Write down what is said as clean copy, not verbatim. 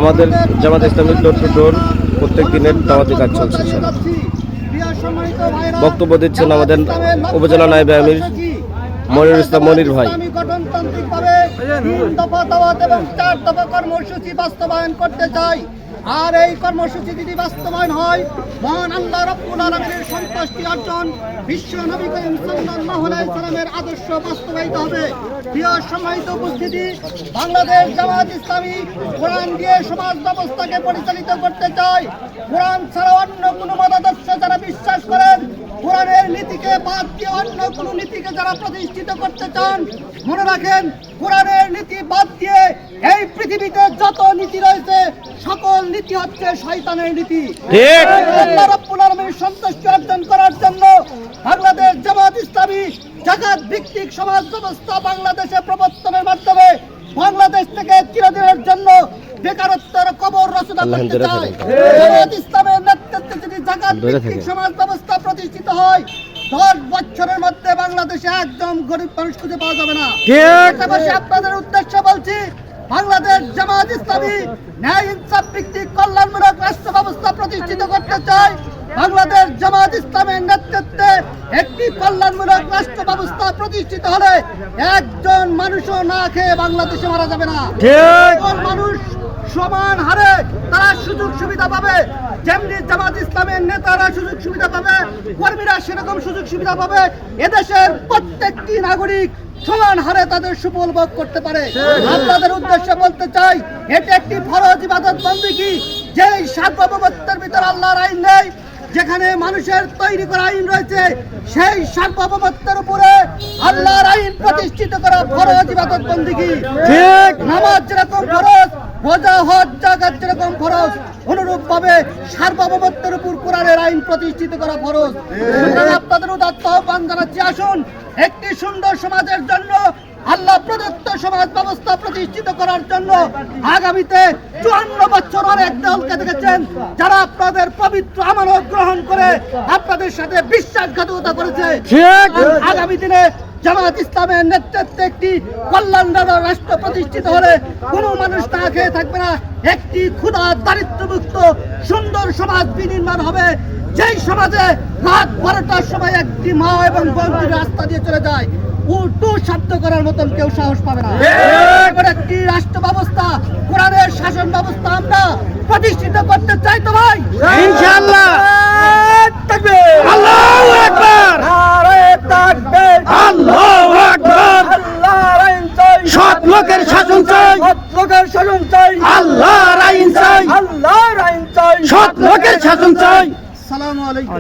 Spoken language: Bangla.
আমাদের জামাত ইসলামী ডোর টু ডোর প্রত্যেক দিনের দাওয়াতি কাজ চলছে। বক্তব্য দিচ্ছেন আমাদের উপজেলা নায়েবে আমির মনিরুল ইসলাম মনির ভাই। গণতান্ত্রিকভাবে 3 দফা দাওয়াত এবং 4 দফা কর্মসূচি বাস্তবায়ন করতে চাই। আর এই কর্মসূচি যদি বাস্তবায়ন হয়, মহান আল্লাহ রাব্বুল আলামিনের সন্তুষ্টি অর্জন, বিশ্ব নবী করিম সাল্লাল্লাহু আলাইহি সাল্লামের আদর্শ বাস্তবায়িত হবে। প্রিয় সম্মানিত উপস্থিতি, বাংলাদেশ জামাত ইসলামী কোরআন দিয়ে সমাজ ব্যবস্থাকে পরিচালিত করতে চায়। কোরআন ছাড়া অন্য কোনো মতাদর্শ যারা বিশ্বাস করেন, কোরআনের নীতিকে বাদ দিয়ে অন্য কোনো নীতিকে যারা প্রতিষ্ঠিত করতে চান, মনে রাখেন কোরআনের নীতি বাদ দিয়ে এই পৃথিবীতে যত নীতি রয়েছে সকল নীতি হচ্ছে শয়তানের নীতি। আল্লাহ রাব্বুল আলামিনের সন্তুষ্টি অর্জন করার জন্য বাংলাদেশ জামাত ইসলামী জাকাত ভিত্তিক সমাজ ব্যবস্থা বাংলাদেশে প্রবর্তনের মাধ্যমে বাংলাদেশ থেকে চিরদিনের জন্য বেকারত্বের কবর রচনা করতে চায়। জামাত ইসলামের নেতৃত্বে যদি জাকাত ভিত্তিক সমাজ ব্যবস্থা প্রতিষ্ঠিত হয়, 10 বছরের মধ্যে বাংলাদেশে একদম গরিব মানুষ খুঁজে পাওয়া যাবে না। পাশাপাশি আপনাদের উদ্দেশ্যে বলছি, বাংলাদেশ জামাত ইসলামী ন্যায় ইনসাফ ভিত্তিক কল্যাণমূলক রাষ্ট্র ব্যবস্থা প্রতিষ্ঠিত করতে চায়। বাংলাদেশ জামাত ইসলামের নেতৃত্বে একটি কল্যাণমূলক রাষ্ট্র ব্যবস্থা প্রতিষ্ঠিত হলে একজন মানুষও না খেয়ে বাংলাদেশে মারা যাবে না। মানুষ সমান হারে তারা সুযোগ সুবিধা পাবে। যেমনি জামাত ইসলামের নেতারা সুযোগ সুবিধা পাবে, কর্মীরা সেরকম সুযোগ সুবিধা পাবে। এদেশের প্রত্যেকটি নাগরিক সমান হারে তাদের সুফল ভোগ করতে পারে। আপনাদের উদ্দেশ্যে বলতে চাই, এটি একটি ফরজ ইবাদত বন্দেগী। যেই সার্বভৌমত্বের ভিতর আল্লাহর আইন নেই, যেখানে মানুষের তৈরি করা আইন রয়েছে, সেই সার্বভৌমত্বের উপরে আল্লাহর আইন প্রতিষ্ঠিত করা ফরজ ইবাদত বন্দেগী। ঠিক নামাজ যেরকম ফরজ, রোজা হজ জাকাত যেরকম ফরজ, অনুরূপ ভাবে সার্বভৌমত্বের উপর কোরআনের আইন প্রতিষ্ঠিত করা ফরজ। আপনাদের উদাত্ত আহ্বান জানাচ্ছি, আসুন একটি সুন্দর সমাজের জন্য, আল্লাহ প্রদত্ত সমাজ ব্যবস্থা প্রতিষ্ঠিত করার জন্য আগামীতে 54 বছর অনেক দলকে দেখেছেন যারা আপনাদের পবিত্র আমানত গ্রহণ করে আপনাদের সাথে বিশ্বাসঘাতকতা করেছে। আগামী দিনে জামাত ইসলামের নেতৃত্বে একটি কল্যাণমূলক রাষ্ট্র প্রতিষ্ঠিত হলে কোনো মানুষ না খেয়ে থাকবে না। একটি ক্ষুধা দারিদ্র্যমুক্ত সুন্দর সমাজ বিনির্মাণ হবে, যেই সমাজে রাত 12টার সময় একটি মা এবং বোন রাস্তা দিয়ে চলে যায়, উল্টো শব্দ করার মতন কেউ সাহস পাবে না। একটি রাষ্ট্র ব্যবস্থা, কোরআনের শাসন ব্যবস্থা আমরা প্রতিষ্ঠিত করতে চাই তো ভাই, ইনশাআল্লাহ। তাকবীর, আল্লাহু আকবার, নারে তাকবীর, আল্লাহু আকবার। আল্লাহর আইন চাই, সৎ লোকের শাসন চাই, সৎ লোকের শাসন চাই। আল্লাহর আইন চাই, আল্লাহর আইন চাই, সৎ লোকের শাসন চাই। আসসালামু আলাইকুম।